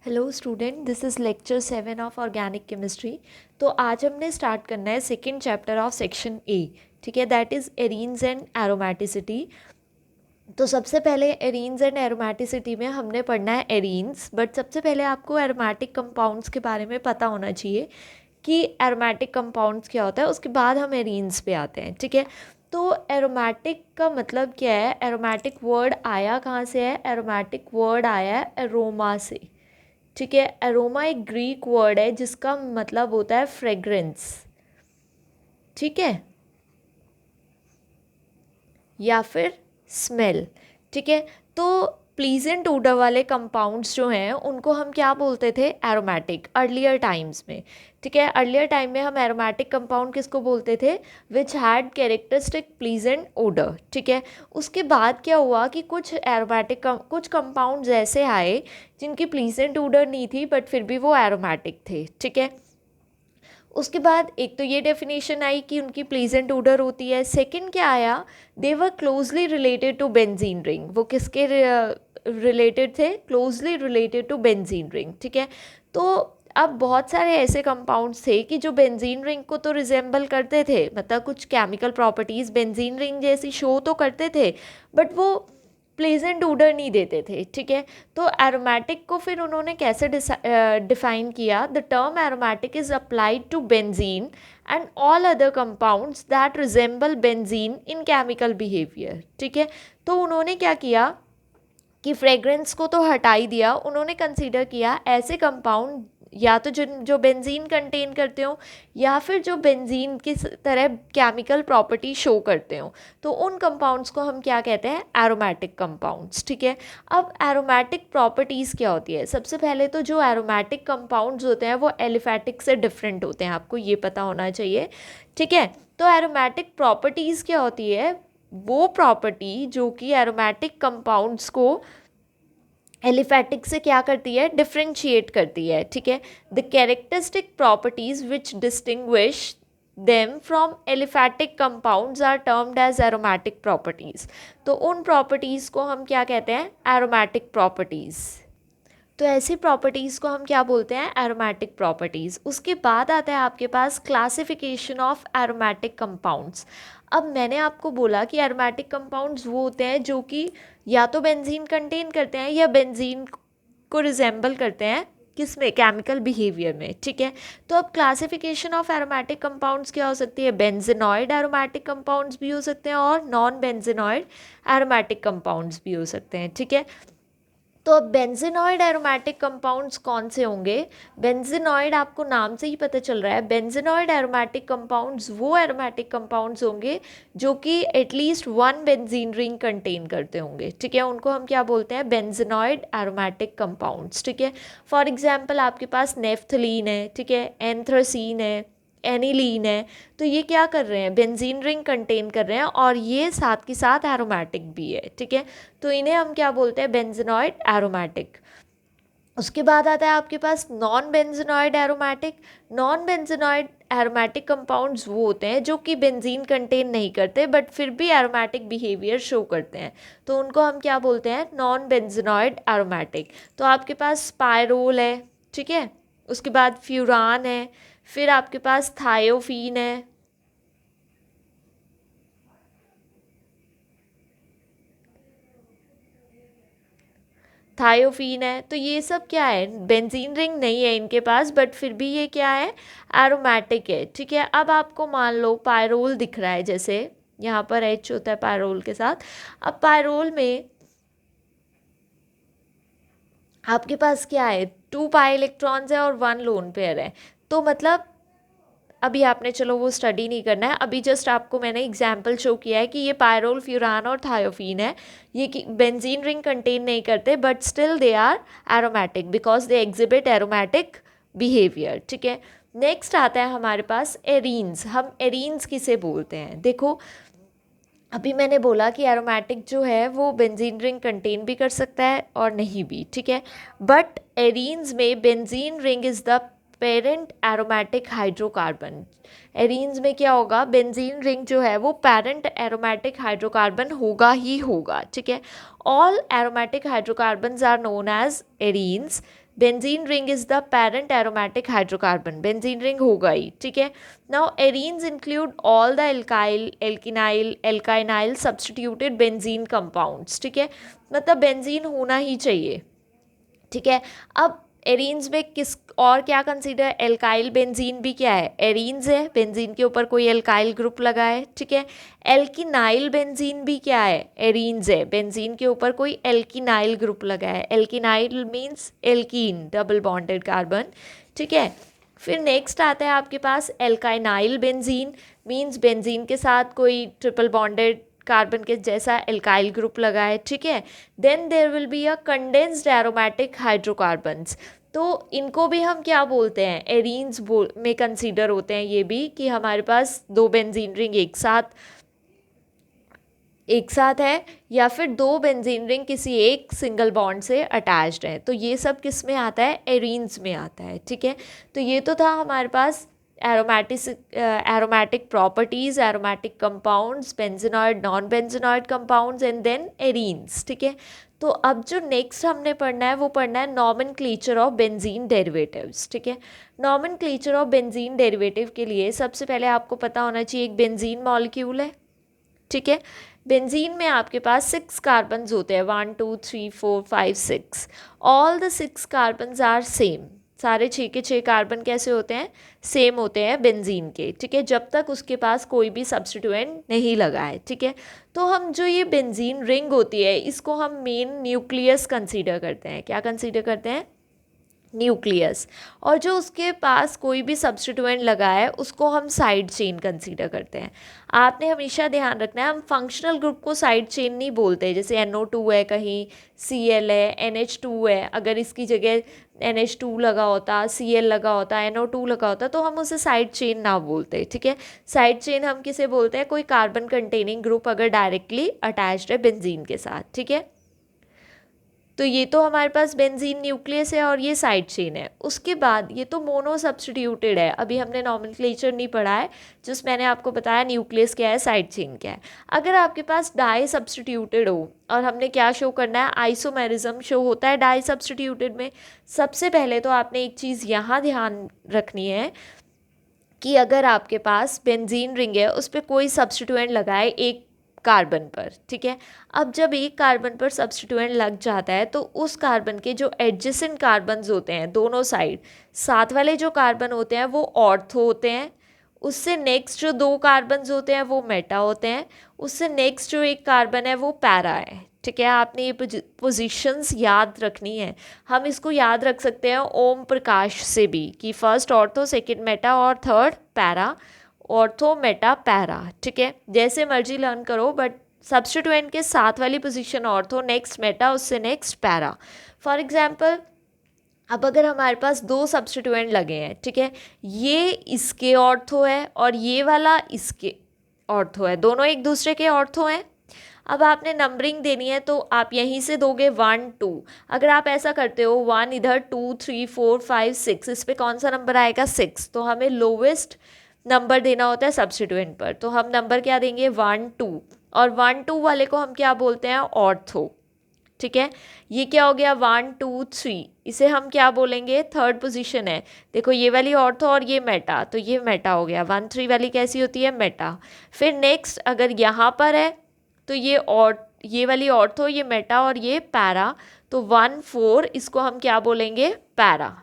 Hello student, this is lecture 7 of organic chemistry. तो आज हमने स्टार्ट करना है second chapter of section A. ठीक है, that is arenes and aromaticity. तो सबसे पहले एरीन्स एंड एरोमेटिसिटी में हमने पढ़ना है एरीन्स, बट सबसे पहले आपको एरोमेटिक कंपाउंड्स के बारे में पता होना चाहिए कि एरोमेटिक कंपाउंड्स क्या होता है। उसके बाद हम एरीन्स पे आते हैं। ठीक है, तो एरोमेटिक का मतलब क्या है? एरोमेटिक वर्ड आया कहाँ से है? एरोमेटिक वर्ड आया है एरोमा से। ठीक है, एरोमा एक ग्रीक वर्ड है जिसका मतलब होता है फ्रेग्रेंस। ठीक है, या फिर स्मेल। ठीक है, तो प्लीजेंट ओडर वाले कंपाउंड्स जो हैं उनको हम क्या बोलते थे? एरोमेटिक, अर्लियर टाइम्स में। ठीक है, अर्लियर टाइम में हम एरोमेटिक कंपाउंड किसको बोलते थे? Which had characteristic pleasant odour. ठीक है, उसके बाद क्या हुआ कि कुछ एरोमेटिक कुछ कंपाउंड्स ऐसे आए जिनकी प्लीजेंट ओडर नहीं थी बट फिर भी वो एरोमेटिक थे। ठीक है, उसके बाद एक तो ये डेफिनेशन आई कि उनकी प्लीजेंट ओडर होती है। सेकंड क्या आया? They were closely related to benzene ring. वो किसके रिलेटेड थे? Closely related to benzene ring. ठीक है, तो अब बहुत सारे ऐसे कंपाउंड्स थे कि जो बेंजीन रिंग को तो रिजेंबल करते थे, मतलब कुछ केमिकल प्रॉपर्टीज़ बेंजीन रिंग जैसी शो तो करते थे, बट वो प्लेजेंट ओडर नहीं देते थे। ठीक है, तो एरोमेटिक को फिर उन्होंने कैसे डिफाइन किया? The term aromatic is applied to benzene and all other compounds that resemble benzene in chemical behaviour. ठीक है, तो उन्होंने क्या किया कि फ्रेग्रेंस को तो हटा ही दिया। उन्होंने कंसीडर किया ऐसे कंपाउंड या तो जो बेंजीन कंटेन करते हो या फिर जो बेंजीन की तरह केमिकल प्रॉपर्टी शो करते हो, तो उन कंपाउंड्स को हम क्या कहते हैं? Aromatic compounds. ठीक है, अब एरोमेटिक प्रॉपर्टीज़ क्या होती है? सबसे पहले तो जो एरोमेटिक कंपाउंड्स होते हैं वो एलिफेटिक से डिफरेंट होते हैं, आपको ये पता होना चाहिए। ठीक है, तो एरोमेटिक प्रॉपर्टीज़ क्या होती है? वो प्रॉपर्टी जो कि एरोमेटिक कंपाउंड्स को एलिफेटिक से क्या करती है? डिफ्रेंशिएट करती है। ठीक है, the characteristic properties which distinguish them from aliphatic compounds are termed as aromatic properties. तो उन प्रॉपर्टीज को हम क्या कहते हैं? Aromatic properties. तो ऐसी प्रॉपर्टीज़ को हम क्या बोलते हैं? Aromatic properties. उसके बाद आता है आपके पास क्लासिफिकेशन ऑफ एरोमेटिक कंपाउंड्स। अब मैंने आपको बोला कि एरोमेटिक कंपाउंड्स वो होते हैं जो कि या तो बेंजीन कंटेन करते हैं या बेंजीन को रिजेंबल करते हैं, किसमें? केमिकल बिहेवियर में। ठीक है, तो अब क्लासिफिकेशन ऑफ एरोमेटिक कंपाउंड्स क्या हो सकती है? बेंजीनॉइड एरोमेटिक कंपाउंड्स भी हो सकते हैं और नॉन बेंजीनॉइड एरोमेटिक कंपाउंड्स भी हो सकते हैं। ठीक है, तो अब बेंजीनॉइड एरोमेटिक कंपाउंड्स कौन से होंगे? बेंजीनॉइड आपको नाम से ही पता चल रहा है, बेंजीनॉइड एरोमेटिक कंपाउंड्स वो एरोमेटिक कंपाउंड्स होंगे जो कि at least one benzene ring contain करते होंगे। ठीक है, उनको हम क्या बोलते हैं? Benzenoid aromatic compounds. ठीक है, फॉर एग्जांपल आपके पास नेफ्थलीन है, ठीक है, एंथ्रासीन है, एनिलीन है। तो ये क्या कर रहे हैं? बेंजीन रिंग कंटेन कर रहे हैं और ये साथ के साथ एरोमेटिक भी है। ठीक है, तो इन्हें हम क्या बोलते हैं? Benzenoid aromatic. उसके बाद आता है आपके पास non benzenoid aromatic. Non benzenoid aromatic compounds वो होते हैं जो कि बेंजीन कंटेन नहीं करते बट फिर भी एरोमेटिक बिहेवियर शो करते हैं, तो उनको हम क्या बोलते हैं? Non benzenoid aromatic. तो आपके पास पायरोल है, ठीक है, उसके बाद फ्यूरान है, फिर आपके पास थायोफीन है, थायोफीन है। तो ये सब क्या है? बेंजीन रिंग नहीं है इनके पास बट फिर भी ये क्या है? एरोमेटिक है। ठीक है, अब आपको मान लो पायरोल दिख रहा है, जैसे यहाँ पर एच होता है पायरोल के साथ। अब पायरोल में आपके पास क्या है? 2 पाई इलेक्ट्रॉन्स है और 1 लोन पेयर है। तो मतलब अभी आपने, चलो वो स्टडी नहीं करना है, अभी जस्ट आपको मैंने एग्जाम्पल शो किया है कि ये पायरोल, फ्यूरान और थायोफीन है। ये कि बेंजीन रिंग कंटेन नहीं करते but still they are aromatic because they exhibit aromatic behaviour. ठीक है, नेक्स्ट आता है हमारे पास एरीन्स। हम एरीन्स किसे बोलते हैं? देखो, अभी मैंने बोला कि एरोमेटिक जो है वो बेंजीन रिंग कंटेन भी कर सकता है और नहीं भी। ठीक है, बट एरीन्स में benzene ring is the parent aromatic hydrocarbon. Arenes में क्या होगा? बेंजीन रिंग जो है वो पेरेंट एरोमेटिक हाइड्रोकार्बन होगा ही होगा। ठीक है, all aromatic hydrocarbons are known as arenes. Benzene ring is the parent aromatic hydrocarbon, benzene ring होगा ही, ठीक है। Now arenes include all the alkyl, alkenyl, alkynyl substituted benzene compounds, ठीक है, मतलब बेंजीन होना ही चाहिए, ठीक है। अब एरीन्स में किस और क्या कंसीडर, एल्काइल बेंजीन भी क्या है, एरीन्स है, बेंजीन के ऊपर कोई एल्काइल ग्रुप लगा है, ठीक है। एल्किनाइल बेंजीन भी क्या है, एरीन्स है, बेंजीन के ऊपर कोई एल्किनाइल ग्रुप लगा है, alkenyl means alkene, double bonded carbon, ठीक है। फिर नेक्स्ट आता है आपके पास एल्काइनाइल बेंजीन, मीन्स बेंजीन के साथ कोई ट्रिपल बॉन्डेड कार्बन के जैसा एल्काइल ग्रुप लगा है, ठीक है। Then there will be a condensed aromatic hydrocarbons, तो इनको भी हम क्या बोलते हैं, एरीन्स में कंसीडर होते हैं ये भी, कि हमारे पास दो बेंजीन रिंग एक साथ है, या फिर दो बेंजीन रिंग किसी एक सिंगल बॉन्ड से अटैच्ड है, तो ये सब किस में आता है, एरीन्स में आता है, ठीक है। तो ये तो था हमारे पास aromatic properties, aromatic compounds, benzenoid, non benzenoid compounds and then arenes, ठीक है। तो अब जो नेक्स्ट हमने पढ़ना है वो पढ़ना है नॉमेनक्लेचर ऑफ बेंजीन डेरिवेटिव्स, ठीक है। नॉमेनक्लेचर ऑफ बेंजीन डेरिवेटिव के लिए सबसे पहले आपको पता होना चाहिए एक बेंजीन मॉलिक्यूल है, ठीक है। बेंजीन में आपके पास 6 कार्बन्स होते हैं, 1 2 3 4 5 6, all the 6 carbons are same, सारे 6 के 6 कार्बन कैसे होते हैं, सेम होते हैं बेंजीन के, ठीक है, जब तक उसके पास कोई भी सब्स्टिट्यूएंट नहीं लगा है, ठीक है। तो हम जो ये बेंजीन रिंग होती है इसको हम मेन न्यूक्लियस कंसीडर करते हैं, क्या कंसीडर करते हैं, न्यूक्लियस, और जो उसके पास कोई भी सब्स्टिट्यूएंट लगा है उसको हम साइड चेन कंसीडर करते हैं। आपने हमेशा ध्यान रखना है हम फंक्शनल ग्रुप को साइड चेन नहीं बोलते, जैसे NO2 है, कहीं Cl है, NH2 है, अगर इसकी जगह NH2 लगा होता, Cl लगा होता, NO2 लगा होता, तो हम उसे साइड चेन ना बोलते, ठीक है। साइड चेन हम किसे बोलते हैं, कोई कार्बन कंटेनिंग ग्रुप अगर डायरेक्टली अटैच्ड है बेंजीन के साथ, ठीक है। तो ये तो हमारे पास बेंजीन न्यूक्लियस है और ये साइड चेन है। उसके बाद ये तो मोनो सब्स्टिट्यूटेड है, अभी हमने नॉमेनक्लेचर नहीं पढ़ा है, जिस मैंने आपको बताया न्यूक्लियस क्या है, साइड चेन क्या है। अगर आपके पास डाई सब्स्टिट्यूटेड हो, और हमने क्या शो करना है, आइसोमेरिज्म शो होता है डाई सब्स्टिट्यूटेड में, सबसे पहले तो आपने एक चीज़ यहाँ ध्यान रखनी है कि अगर आपके पास बेंजीन रिंग है उस पर कोई सब्स्टिट्यूएंट लगाए एक कार्बन पर, ठीक है। अब जब एक कार्बन पर सब्स्टिट्यूएंट लग जाता है तो उस कार्बन के जो एडजेसेंट कार्बन्स होते हैं दोनों साइड, साथ वाले जो कार्बन होते हैं वो ऑर्थो होते हैं, उससे नेक्स्ट जो दो कार्बन्स होते हैं वो मेटा होते हैं, उससे नेक्स्ट जो एक कार्बन है वो पैरा है, ठीक है। आपने ये पोजीशंस याद रखनी है, हम इसको याद रख सकते हैं ओम प्रकाश से भी, कि फर्स्ट ऑर्थो, सेकंड मेटा और third para, ortho meta para, ठीक है, जैसे मर्जी लर्न करो, बट सब्स्टिट्यूएंट के साथ वाली पोजीशन ऑर्थो, नेक्स्ट मेटा, उससे नेक्स्ट पैरा। फॉर एग्जांपल अब अगर हमारे पास दो सब्स्टिट्यूएंट लगे हैं, ठीक है, ये इसके ऑर्थो है और ये वाला इसके ऑर्थो है, दोनों एक दूसरे के ऑर्थो हैं। अब आपने नंबरिंग देनी है तो आप यहीं से दोगे 1 2, अगर आप ऐसा करते हो 1 इधर, 2 3 4 5 6, इस पे कौन सा नंबर आएगा, 6, तो हमें लोवेस्ट नंबर देना होता है सब्स्टिट्यूएंट पर, तो हम नंबर क्या देंगे 1 2, और 1 2 वाले को हम क्या बोलते हैं, ऑर्थो, ठीक है। ये क्या हो गया 1 2 3, इसे हम क्या बोलेंगे, थर्ड पोजीशन है, देखो ये वाली ऑर्थो और ये मेटा, तो ये मेटा हो गया, 1 3 वाली कैसी होती है, मेटा। फिर नेक्स्ट अगर यहाँ पर है तो ये वाली ऑर्थो, ये मेटा और ये पैरा, तो 1 4 इसको हम क्या बोलेंगे, पैरा,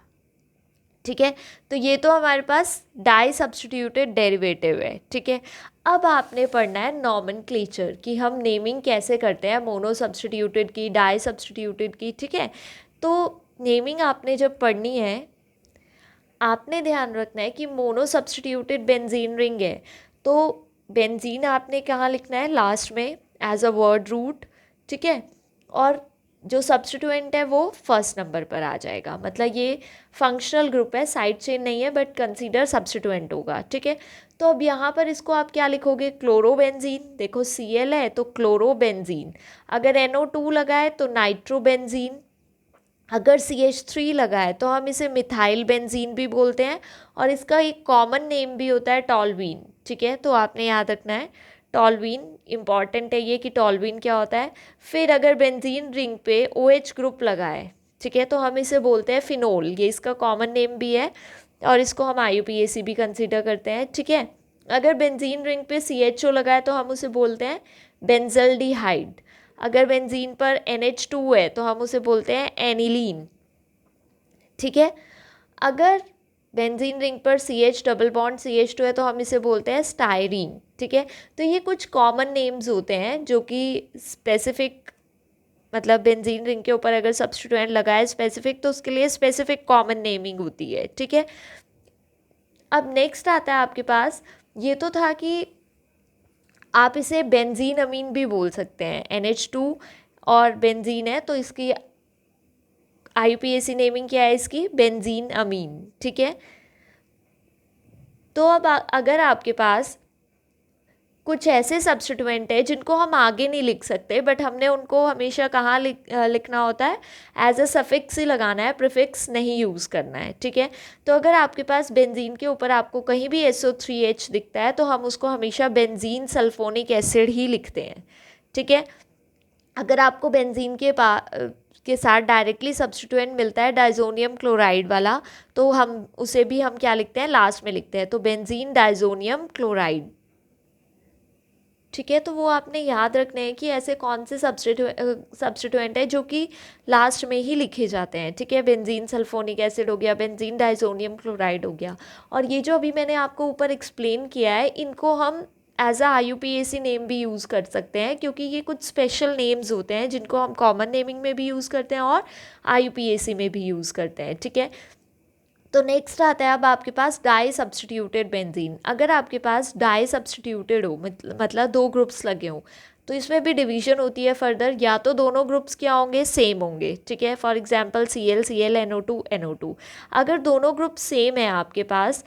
ठीक है। तो ये तो हमारे पास डाई सब्स्टिट्यूटेड डेरिवेटिव है, ठीक है। अब आपने पढ़ना है नॉमेनक्लेचर, कि हम नेमिंग कैसे करते हैं मोनो सब्स्टिट्यूटेड की, डाई सब्स्टिट्यूटेड की, ठीक है। तो नेमिंग आपने जब पढ़नी है आपने ध्यान रखना है कि मोनो सब्स्टिट्यूटेड बेंजीन रिंग है तो बेंजीन आपने कहाँ लिखना है, लास्ट में एज अ वर्ड रूट, ठीक है, और जो सब्स्टिट्यूएंट है वो फर्स्ट नंबर पर आ जाएगा, मतलब ये फंक्शनल ग्रुप है, साइड चेन नहीं है, बट कंसीडर सब्स्टिट्यूएंट होगा, ठीक है। तो अब यहाँ पर इसको आप क्या लिखोगे, क्लोरोबेंजीन, देखो Cl है तो क्लोरोबेंजीन, अगर NO2 लगा है तो नाइट्रोबेंजीन, अगर CH3 लगा है तो हम इसे मिथाइल बेंजीन भी बोलते हैं, और इसका एक कॉमन नेम भी होता है टॉल्वीन, ठीक है। तो आपने याद रखना है टॉल्वीन, इंपॉर्टेंट है ये कि टॉल्वीन क्या होता है। फिर अगर बेंजीन रिंग पे OH ग्रुप लगा है, ठीक है, तो हम इसे बोलते हैं फिनोल, ये इसका कॉमन नेम भी है और इसको हम IUPAC भी कंसिडर करते हैं, ठीक है। अगर बेंजीन रिंग पे CHO लगा है तो हम उसे बोलते हैं बेंजल्डिहाइड। अगर बेंजीन पर NH2 है तो हम उसे बोलते हैं एनिलीन, ठीक है। अगर बेंजीन रिंग पर CH डबल बॉन्ड CH2 है तो हम इसे बोलते हैं स्टायरीन, ठीक है। तो ये कुछ कॉमन नेम्स होते हैं जो कि स्पेसिफिक, मतलब बेंजीन रिंग के ऊपर अगर सब्स्टिट्यूएंट लगा है स्पेसिफिक तो उसके लिए स्पेसिफिक कॉमन नेमिंग होती है, ठीक है। अब नेक्स्ट आता है आपके पास, ये तो था कि आप इसे बेंजीन अमीन भी बोल सकते हैं, NH2 और बेंजीन है तो इसकी IUPAC नेमिंग क्या है इसकी, बेंजीन अमीन, ठीक है। तो अब अगर आपके पास कुछ ऐसे सब्स्टिट्यूएंट है जिनको हम आगे नहीं लिख सकते बट हमने उनको हमेशा कहाँ लिखना होता है, एज अ सफिक्स ही लगाना है, प्रीफिक्स नहीं यूज़ करना है, ठीक है। तो अगर आपके पास बेंजीन के ऊपर आपको कहीं भी SO3H दिखता है तो हम उसको हमेशा बेंजीन सल्फोनिक एसिड ही लिखते हैं, ठीक है। अगर आपको बेंजीन के साथ डायरेक्टली सब्स्टिट्यूएंट मिलता है डाइजोनियम क्लोराइड वाला तो हम उसे भी हम क्या लिखते हैं, लास्ट में लिखते हैं, तो बेंजीन डाइजोनियम क्लोराइड, ठीक है। तो वो आपने याद रखना है कि ऐसे कौन से सब्स्टिट्यूएंट है जो कि लास्ट में ही लिखे जाते हैं, ठीक है। बेंजीन सल्फोनिक एसिड हो गया, बेंजीन डाइजोनियम क्लोराइड हो गया, और ये जो अभी मैंने आपको ऊपर एक्सप्लेन किया है इनको हम एज अ IUPAC नेम भी यूज़ कर सकते हैं क्योंकि ये कुछ स्पेशल नेम्स होते हैं जिनको हम कॉमन नेमिंग में भी यूज़ करते हैं और IUPAC में भी यूज़ करते हैं, ठीक है। तो नेक्स्ट आता है अब आपके पास डाई सब्स्टिट्यूटेड बेंजीन। अगर आपके पास डाई सब्स्टिट्यूटेड हो मतलब दो ग्रुप्स लगे हों तो इसमें भी डिवीजन होती है फर्दर, या तो दोनों ग्रुप्स क्या होंगे, सेम होंगे, ठीक है। For example Cl NO2 NO2। अगर दोनों ग्रुप सेम है आपके पास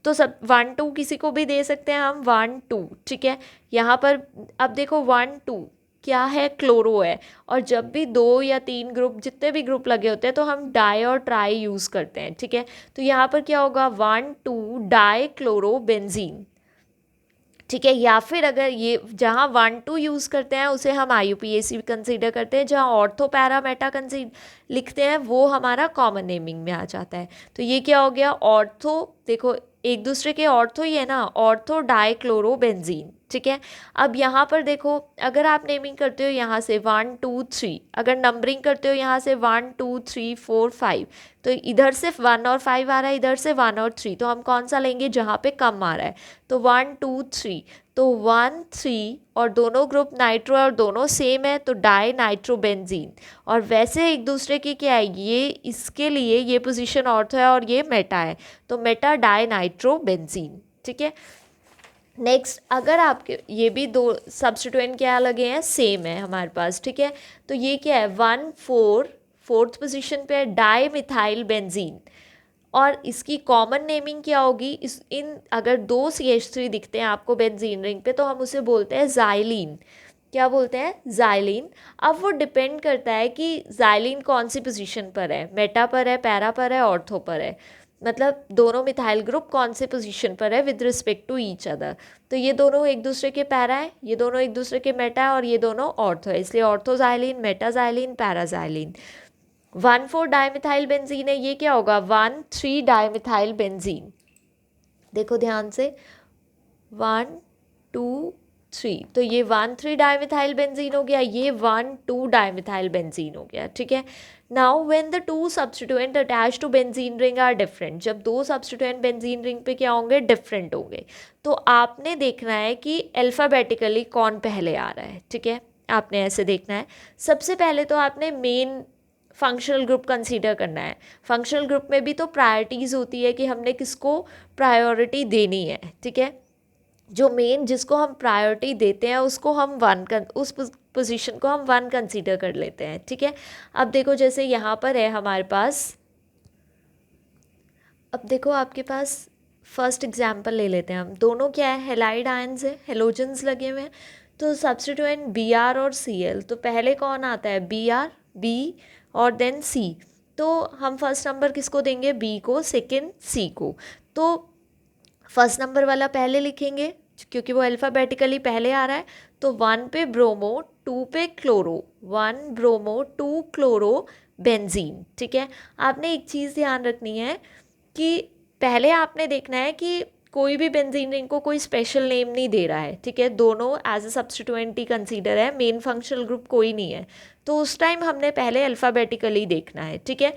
तो सब 1 2 किसी को भी दे सकते हैं हम 1 2, ठीक है। यहाँ पर अब देखो 1 2 क्या है, क्लोरो है, और जब भी 2 या 3 ग्रुप जितने भी ग्रुप लगे होते हैं तो हम डाई और ट्राई यूज़ करते हैं, ठीक है। तो यहाँ पर क्या होगा 1 2 डाई क्लोरो बेंजीन, ठीक है। या फिर अगर ये जहाँ 1 2 यूज़ करते हैं उसे हम IUPAC कंसीडर करते हैं, जहाँ ऑर्थो पैरा मेटा कंसीडर लिखते हैं वो हमारा कॉमन नेमिंग में आ जाता है। तो ये क्या हो गया, ऑर्थो, देखो एक दूसरे के ऑर्थो ही है ना, ऑर्थो डाई क्लोरो बेंजीन, ठीक है। अब यहाँ पर देखो अगर आप नेमिंग करते हो यहाँ से 1 2 3, अगर नंबरिंग करते हो यहाँ से 1 2 3 4 5, तो इधर सिर्फ 1 और 5 आ रहा है, इधर से 1 और 3, तो हम कौन सा लेंगे जहाँ पे कम आ रहा है, तो 1 2 3, तो 1 3 और दोनों ग्रुप नाइट्रो और दोनों सेम है तो डाई नाइट्रो बेंजीन, और वैसे एक दूसरे की क्या है, ये इसके लिए ये पोजीशन ऑर्थो है और ये मेटा है तो मेटा डाई नाइट्रो बेंजीन, ठीक है। नेक्स्ट अगर आपके ये भी दो सब्स्टिट्यूएंट क्या लगे हैं, सेम है हमारे पास, ठीक है। तो ये क्या है 4th पोजीशन पे है डाई मिथाइल बेंजीन, और इसकी कॉमन नेमिंग क्या होगी, अगर 2 CH3 दिखते हैं आपको बेंजीन रिंग पे तो हम उसे बोलते हैं जाइलीन, क्या बोलते हैं, जाइलीन। अब वो डिपेंड करता है कि जाइलीन कौन सी पोजीशन पर है, मेटा पर है, पैरा पर है, ऑर्थो पर है, मतलब दोनों मिथाइल ग्रुप कौन से पोजीशन पर है with respect to each other. तो ये दोनों एक दूसरे के पैरा है, ये दोनों एक दूसरे के मेटा है, और ये दोनों ऑर्थो है, इसलिए ऑर्थोजाइलिन, मेटाजाइलिन, पैराजाइलिन। 1 4 डाइमिथाइल बेंजीन है, ये क्या होगा 1 3 डाइमिथाइल बेंजीन, देखो ध्यान से 1 2 3, तो ये 1 3 डाइमिथाइल बेंजीन हो गया, ये 1 2 डाइमिथाइल बेंजीन हो गया, ठीक है। Now when the two substituent attach to benzene ring are different, जब दो सब्स्टिट्यूएंट बेंजीन रिंग पे क्या होंगे, डिफरेंट होंगे, तो आपने देखना है कि अल्फ़ाबेटिकली कौन पहले आ रहा है, ठीक है। आपने ऐसे देखना है, सबसे पहले तो आपने मेन फंक्शनल ग्रुप कंसीडर करना है। फंक्शनल ग्रुप में भी तो प्रायोरिटीज़ होती है कि हमने किसको प्रायोरिटी देनी है, ठीक है। जो मेन जिसको हम प्रायोरिटी देते हैं उसको हम उस पोजीशन को हम 1 कंसीडर कर लेते हैं, ठीक है। अब देखो जैसे यहाँ पर है हमारे पास, अब देखो आपके पास फर्स्ट एग्जांपल ले लेते हैं हम, दोनों क्या है, हेलाइड आयंस है, हेलोजन्स लगे हुए हैं, तो सब्स्टिट्यूएंट Br और Cl, तो पहले कौन आता है, Br, B और देन C, तो हम फर्स्ट नंबर किसको देंगे, B को, सेकेंड C को, तो फर्स्ट नंबर वाला पहले लिखेंगे क्योंकि वो अल्फ़ाबेटिकली पहले आ रहा है, तो 1 पे ब्रोमो, 2 पे क्लोरो, 1 ब्रोमो 2 क्लोरो बेंजीन। ठीक है, आपने एक चीज़ ध्यान रखनी है कि पहले आपने देखना है कि कोई भी बेंजीन रिंग को कोई स्पेशल नेम नहीं दे रहा है। ठीक है, दोनों एज अ सब्स्टिट्यूएंट ही कंसीडर है, मेन फंक्शनल ग्रुप कोई नहीं है, तो उस टाइम हमने पहले अल्फ़ाबेटिकली देखना है। ठीक है,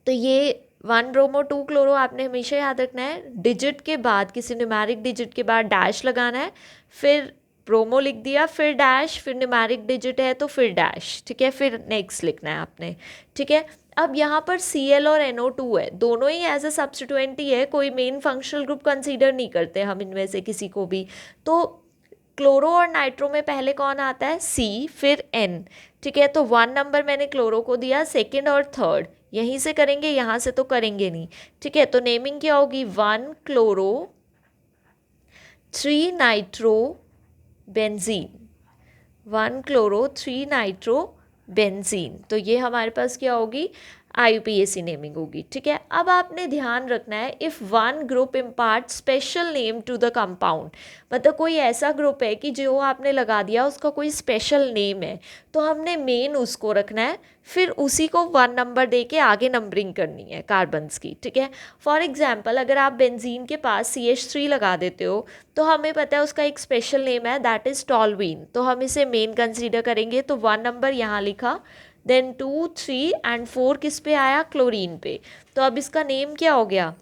तो ये 1 ब्रोमो 2 क्लोरो आपने हमेशा याद रखना है, डिजिट के बाद किसी न्यूमेरिक डिजिट के बाद डैश लगाना है, फिर ब्रोमो लिख दिया, फिर डैश, फिर न्यूमेरिक डिजिट है तो फिर डैश। ठीक है, फिर नेक्स्ट लिखना है आपने। ठीक है, अब यहाँ पर Cl और NO2 है, दोनों ही एज अ सब्स्टिट्यूएंट ही है, कोई मेन फंक्शनल ग्रुप कंसीडर नहीं करते हम इनमें से किसी को भी। तो क्लोरो और नाइट्रो में पहले कौन आता है? C, फिर N। ठीक है, तो 1 नंबर मैंने क्लोरो को दिया, सेकेंड और थर्ड यहीं से करेंगे, यहाँ से तो करेंगे नहीं। ठीक है, तो नेमिंग क्या होगी? 1 chloro 3 nitro benzene, 1 chloro 3 nitro benzene. तो ये हमारे पास क्या होगी? IUPAC नेमिंग होगी। ठीक है, अब आपने ध्यान रखना है, if one group impart special name to the compound, मतलब कोई ऐसा ग्रुप है कि जो आपने लगा दिया उसका कोई स्पेशल नेम है, तो हमने मेन उसको रखना है, फिर उसी को 1 नंबर दे के आगे नंबरिंग करनी है कार्बन्स की। ठीक है, फॉर एग्जाम्पल अगर आप बेंजीन के पास CH3 लगा देते हो तो हमें पता है उसका एक स्पेशल नेम है, दैट इज़ टॉलवीन, तो हम इसे मेन कंसीडर करेंगे। तो 1 नंबर यहाँ लिखा, देन 2, 3 एंड 4 किस पे आया? क्लोरीन पे। तो अब इसका नेम क्या हो गया?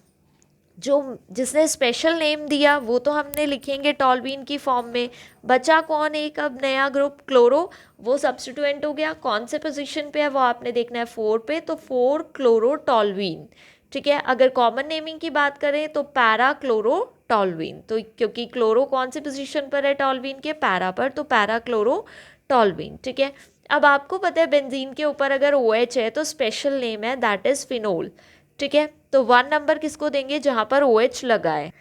जो जिसने स्पेशल नेम दिया वो तो हमने लिखेंगे टॉलवीन की फॉर्म में, बचा कौन? एक अब नया ग्रुप क्लोरो, वो सब्स्टिट्यूएंट हो गया। कौन से पोजीशन पे है वो आपने देखना है, 4 पे, तो 4 क्लोरो टॉलवीन। ठीक है, अगर कॉमन नेमिंग की बात करें तो पैरा क्लोरो टॉलवीन, तो क्योंकि क्लोरो कौन से पोजीशन पर है टॉलवीन के? पैरा पर, तो पैरा क्लोरो टॉलवीन। ठीक है, अब आपको पता है बेंजीन के ऊपर अगर OH है तो स्पेशल नेम है, दैट इज़ फिनोल। ठीक है, तो 1 नंबर किसको देंगे? जहाँ पर OH लगा है।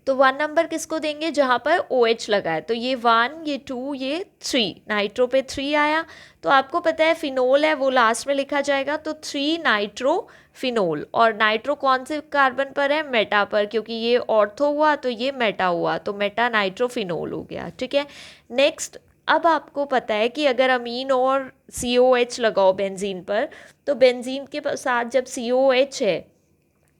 तो 1 नंबर किसको देंगे? जहाँ पर OH लगा है। तो ये 1, ये 2, ये 3, नाइट्रो पे 3 आया। तो आपको पता है फिनोल है वो लास्ट में लिखा जाएगा, तो 3 नाइट्रो फिनोल। और नाइट्रो कौन से कार्बन पर है? मेटा पर, क्योंकि ये ऑर्थो हुआ तो ये मेटा हुआ, तो मेटा नाइट्रोफिनोल हो गया। ठीक है, नेक्स्ट, अब आपको पता है कि अगर अमीन और COH लगाओ बेंजीन पर, तो बेंजीन के साथ जब COH है,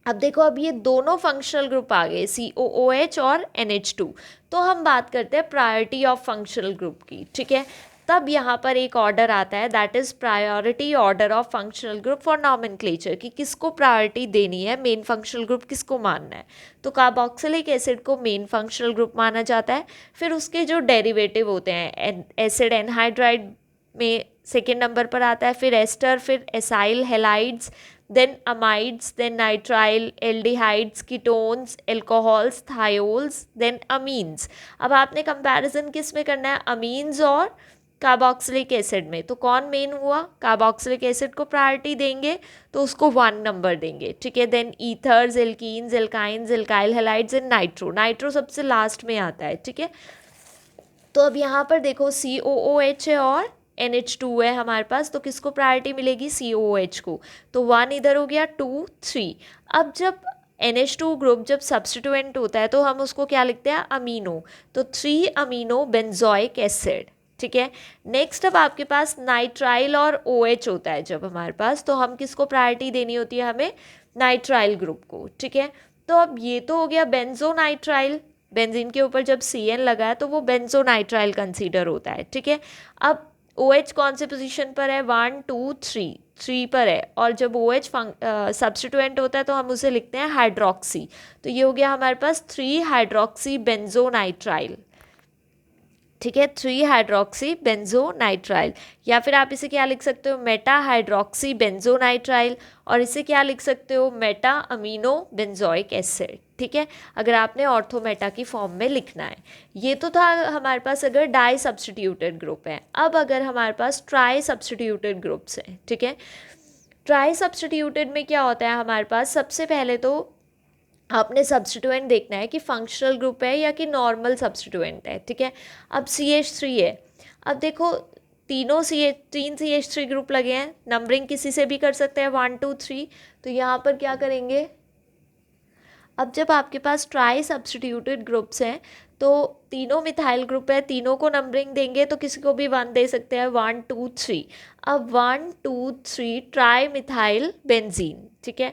अब देखो अब ये दोनों फंक्शनल ग्रुप आ गए, COOH और NH2। तो हम बात करते हैं प्रायोरिटी ऑफ फंक्शनल ग्रुप की। ठीक है, तब यहाँ पर एक ऑर्डर आता है, that is priority order of functional group for nomenclature, कि किसको प्रायोरिटी देनी है, मेन फंक्शनल ग्रुप किसको मानना है। तो कार्बोक्सिलिक एसिड को मेन फंक्शनल ग्रुप माना जाता है। फिर उसके जो डेरिवेटिव होते हैं, एसिड एनहाइड्राइड में सेकेंड नंबर पर आता है, फिर एस्टर, फिर acyl halides, then amides, then nitrile, aldehydes, ketones, alcohols, thiols, then amines. अब आपने कंपैरिजन किस में करना है? अमीन्स और कार्बोक्सिलिक एसिड में। तो कौन मेन हुआ? कार्बोक्सिलिक एसिड को प्रायोरिटी देंगे तो उसको 1 नंबर देंगे। ठीक है, then ethers, alkenes, alkynes, alkyl halides and nitro. Nitro सबसे लास्ट में आता है। ठीक है, तो अब यहाँ पर देखो COOH है और NH2 है हमारे पास, तो किसको प्रायोरिटी मिलेगी? COOH को। तो 1 इधर हो गया, 2, 3। अब जब NH2 ग्रुप जब सब्स्टिट्यूएंट होता है तो हम उसको क्या लिखते हैं? अमीनो, तो 3 अमीनो बेंजोइक एसिड। ठीक है, नेक्स्ट अब आपके पास नाइट्राइल और OH होता है जब हमारे पास, तो हम किसको प्रायोरिटी देनी होती है? हमें नाइट्राइल ग्रुप को। ठीक है, तो अब ये तो हो गया बेंजोनाइट्राइल, बेंजीन के ऊपर जब CN लगा है तो वो बेंजोनाइट्राइल कंसीडर होता है। ठीक है, अब OH कौन से पोजीशन पर है? 1, 2, 3 पर है, और जब OH सब्स्टिट्यूएंट होता है तो हम उसे लिखते हैं हाइड्रोक्सी। तो ये हो गया हमारे पास 3 हाइड्रोक्सी बेंजोनाइट्राइल। ठीक है, 3 हाइड्रोक्सी बेंजोनाइट्राइल, या फिर आप इसे क्या लिख सकते हो? मेटा हाइड्रोक्सी बेंजोनाइट्राइल, और इसे क्या लिख सकते हो? Meta amino benzoic acid. ठीक है, अगर आपने ऑर्थोमेटा की फॉर्म में लिखना है। ये तो था हमारे पास अगर डाई सब्स्टिट्यूटेड ग्रुप है। अब अगर हमारे पास ट्राई सब्स्टिट्यूटेड ग्रुप्स हैं, ठीक है, ट्राई सब्स्टिट्यूटेड में क्या होता है हमारे पास? सबसे पहले तो आपने सब्स्टिट्यूएंट देखना है कि फंक्शनल ग्रुप है या कि नॉर्मल सब्स्टिट्यूएंट है। ठीक है, अब CH3 है, अब देखो तीन CH3 ग्रुप लगे हैं, नंबरिंग किसी से भी कर सकते हैं 1, 2, 3। तो यहाँ पर क्या करेंगे? अब जब आपके पास ट्राई सब्स्टिट्यूटेड ग्रुप्स हैं तो तीनों मिथाइल ग्रुप है, तीनों को नंबरिंग देंगे तो किसी को भी 1 दे सकते हैं, 1 2 3। अब 1 2 3 ट्राई मिथाइल बेंजीन, ठीक है।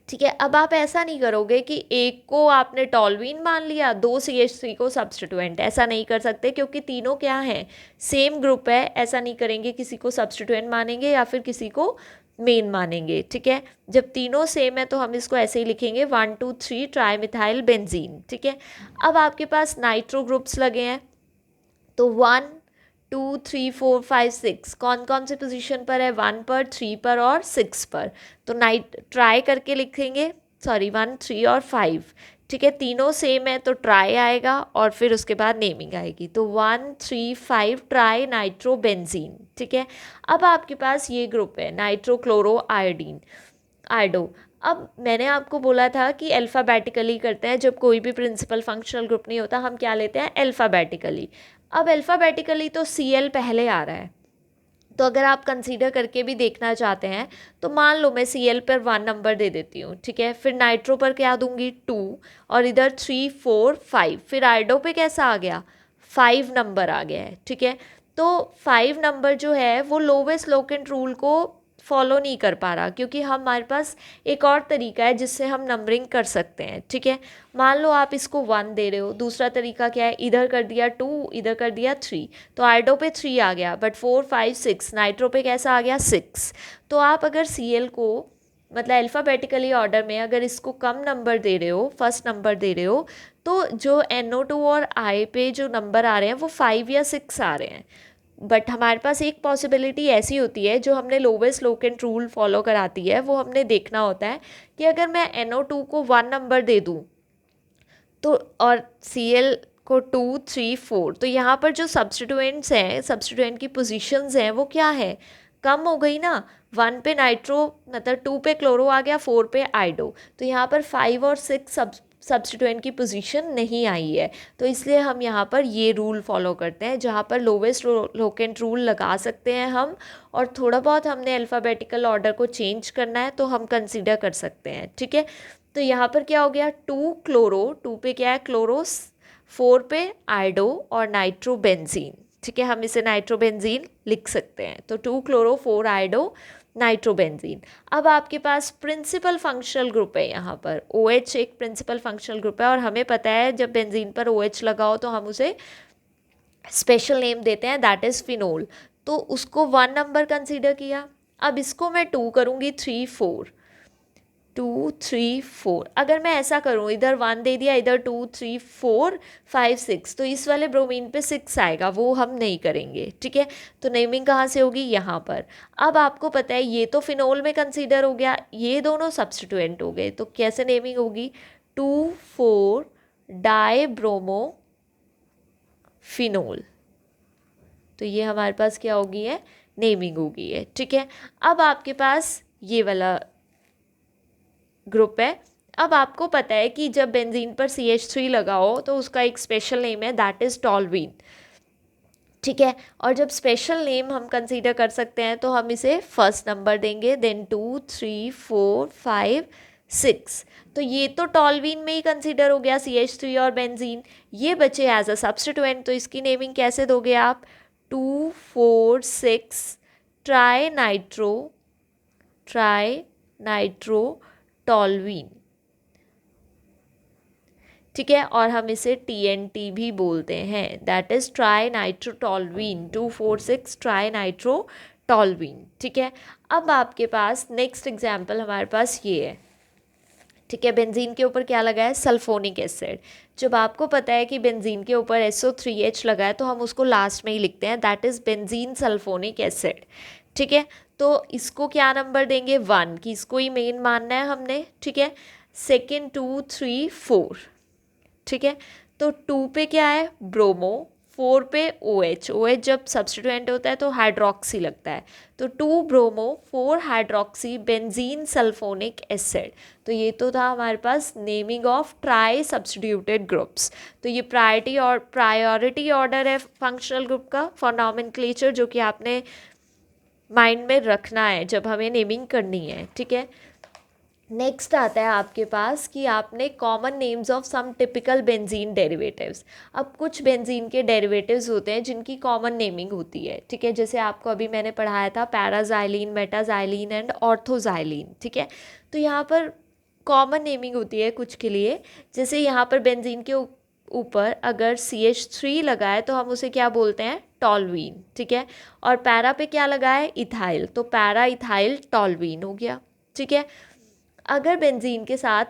ठीक है, अब आप ऐसा नहीं करोगे कि एक को आपने टॉलवीन मान लिया, 2 CH3 को सब्स्टिट्यूएंट, ऐसा नहीं कर सकते क्योंकि तीनों क्या हैं, सेम ग्रुप है। ऐसा नहीं करेंगे, किसी को सब्स्टिट्यूएंट मानेंगे या फिर किसी को मेन मानेंगे, ठीक है। जब तीनों सेम है तो हम इसको ऐसे ही लिखेंगे 1 2 3 ट्राई मिथाइल बेंजीन, ठीक है। अब आपके पास नाइट्रो ग्रुप्स लगे हैं तो 1 2 3 4 5 6 कौन कौन से पोजीशन पर है, 1 पर, 3 पर और 6 पर। तो नाइट ट्राई करके लिखेंगे, सॉरी 1 3 और 5, ठीक है। तीनों सेम है तो ट्राई आएगा और फिर उसके बाद नेमिंग आएगी। तो 1 3 5 ट्राई नाइट्रो बेंजीन, ठीक है। अब आपके पास ये ग्रुप है नाइट्रो क्लोरो आयोडीन, आयोडो। अब मैंने आपको बोला था कि अल्फ़ाबेटिकली करते हैं, जब कोई भी प्रिंसिपल फंक्शनल ग्रुप नहीं होता हम क्या लेते हैं, अल्फ़ाबेटिकली। अब अल्फ़ाबेटिकली तो Cl पहले आ रहा है, तो अगर आप कंसीडर करके भी देखना चाहते हैं तो मान लो मैं Cl पर 1 नंबर दे देती हूँ, ठीक है। फिर नाइट्रो पर क्या दूंगी, 2, और इधर 3 4 5। फिर आयोडो पे कैसा आ गया, 5 नंबर आ गया है, ठीक है। तो 5 नंबर जो है वो लोवेस्ट लोकेंट रूल को फॉलो नहीं कर पा रहा, क्योंकि हमारे पास एक और तरीका है जिससे हम नंबरिंग कर सकते हैं, ठीक है। मान लो आप इसको 1 दे रहे हो, दूसरा तरीका क्या है, इधर कर दिया 2, इधर कर दिया 3, तो आयोडो पे 3 आ गया, बट 4 5 6 नाइट्रो पे कैसा आ गया, 6। तो आप अगर Cl को मतलब अल्फ़ाबेटिकली ऑर्डर में अगर इसको कम नंबर दे रहे हो, फर्स्ट नंबर दे रहे हो, तो जो NO2 और I पे जो नंबर आ रहे हैं वो 5 या 6 आ रहे हैं। बट हमारे पास एक पॉसिबिलिटी ऐसी होती है जो हमने लोवेस्ट लोकेंट रूल फॉलो कराती है, वो हमने देखना होता है कि अगर मैं NO2 को 1 नंबर दे दूँ तो और Cl को 2 3 4, तो यहाँ पर जो सब्स्टिट्यूएंट्स हैं, सब्स्टिट्यूएंट की पोजीशंस हैं वो क्या है, कम हो गई ना। 1 पे नाइट्रो मतलब 2 पे क्लोरो आ गया, 4 पे आयोडो, तो यहाँ पर 5 और 6 सब्स्टिट्यूएंट की पोजीशन नहीं आई है। तो इसलिए हम यहाँ पर ये रूल फॉलो करते हैं जहाँ पर लोवेस्ट लोकेंट रूल लगा सकते हैं हम, और थोड़ा बहुत हमने अल्फ़ाबेटिकल ऑर्डर को चेंज करना है तो हम कंसीडर कर सकते हैं, ठीक है। तो यहाँ पर क्या हो गया, 2 क्लोरो, 2 पे क्या है क्लोरो, 4 पे आयोडो और नाइट्रो बेंजीन, ठीक है। हम इसे नाइट्रो बेंजीन लिख सकते हैं। तो 2 क्लोरो 4 आयोडो नाइट्रो बेंजीन। अब आपके पास प्रिंसिपल फंक्शनल ग्रुप है, यहाँ पर OH एक प्रिंसिपल फंक्शनल ग्रुप है, और हमें पता है जब बेंजीन पर OH लगा हो तो हम उसे स्पेशल नेम देते हैं, दैट इज़ फिनोल। तो उसको 1 नंबर कंसीडर किया। अब इसको मैं 2 करूँगी, 3 4 2 3 4। अगर मैं ऐसा करूँ, इधर 1 दे दिया, इधर 2 3 4 5 6, तो इस वाले ब्रोमीन पे 6 आएगा, वो हम नहीं करेंगे, ठीक है। तो नेमिंग कहाँ से होगी, यहाँ पर। अब आपको पता है ये तो फिनोल में कंसीडर हो गया, ये दोनों सब्स्टिट्यूएंट हो गए, तो कैसे नेमिंग होगी, 2 4 डाई ब्रोमो फिनोल। तो ये हमारे पास क्या होगी है, नेमिंग होगी है, ठीक है। अब आपके पास ये वाला ग्रुप है। अब आपको पता है कि जब बेंजीन पर CH3 लगाओ तो उसका एक स्पेशल नेम है, दैट इज़ टॉलवीन, ठीक है। और जब स्पेशल नेम हम कंसीडर कर सकते हैं तो हम इसे फर्स्ट नंबर देंगे, देन 2 3 4 5 6। तो ये तो टॉलवीन में ही कंसीडर हो गया CH3 और बेंजीन, ये बचे एज अ सब्स्टिट्यूएंट। तो इसकी नेमिंग कैसे दोगे आप, 2 4 6 ट्राई नाइट्रो टॉलवीन, ठीक है। और हम इसे TNT भी बोलते हैं, दैट इज ट्राई नाइट्रोटॉलवीन, 2 4 6 ट्राई नाइट्रोटॉलवीन, ठीक है। अब आपके पास नेक्स्ट एग्जाम्पल हमारे पास ये है, ठीक है। बेंजीन के ऊपर क्या लगा है, सल्फोनिक एसिड। जब आपको पता है कि बेंजीन के ऊपर SO3H लगा है तो हम उसको लास्ट में ही लिखते हैं, that is benzene sulphonic acid, ठीक है। तो इसको क्या नंबर देंगे, 1, कि इसको ही मेन मानना है हमने, ठीक है। सेकेंड 2 3 4, ठीक है। तो 2 पे क्या है, ब्रोमो, 4 पे OH जब सब्स्टिट्यूएंट होता है तो हाइड्रोक्सी लगता है, तो 2 bromo 4 hydroxy benzene sulphonic acid. तो ये तो था हमारे पास naming of tri substituted groups. तो ये प्रायोरिटी ऑर्डर है फंक्शनल ग्रुप का फॉर नॉमेनक्लेचर, जो कि आपने माइंड में रखना है जब हमें नेमिंग करनी है, ठीक है। नेक्स्ट आता है आपके पास कि आपने common names of some typical benzene derivatives. अब कुछ बेंजीन के डेरिवेटिव्स होते हैं जिनकी कॉमन नेमिंग होती है, ठीक है। जैसे आपको अभी मैंने पढ़ाया था पैराजाइलिन, मेटाजाइलिन एंड ऑर्थोजाइलिन, ठीक है। तो यहाँ पर कॉमन नेमिंग होती है कुछ के लिए। जैसे यहाँ पर बेंजीन के ऊपर अगर CH3 लगा है तो हम उसे क्या बोलते हैं, टॉलवीन, ठीक है। और पैरा पे क्या लगा है, इथाइल, तो पैरा इथाइल टॉलवीन हो गया, ठीक है। अगर बेंजीन के साथ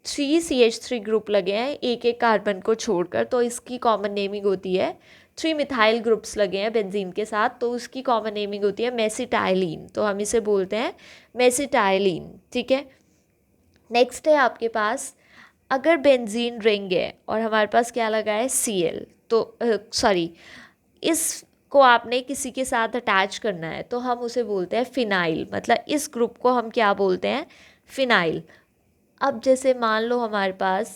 3 CH3 ग्रुप लगे हैं एक एक कार्बन को छोड़कर, तो इसकी कॉमन नेमिंग होती है, 3 मिथाइल ग्रुप्स लगे हैं बेंजीन के साथ तो उसकी कॉमन नेमिंग होती है मेसिटाइलिन, तो हम इसे बोलते हैं मेसिटाइलिन, ठीक है। नेक्स्ट है आपके पास, अगर बेंजीन रिंग है और हमारे पास क्या लगा है Cl, तो सॉरी इसको आपने किसी के साथ अटैच करना है तो हम उसे बोलते हैं फिनाइल, मतलब इस ग्रुप को हम क्या बोलते हैं, फिनाइल। अब जैसे मान लो हमारे पास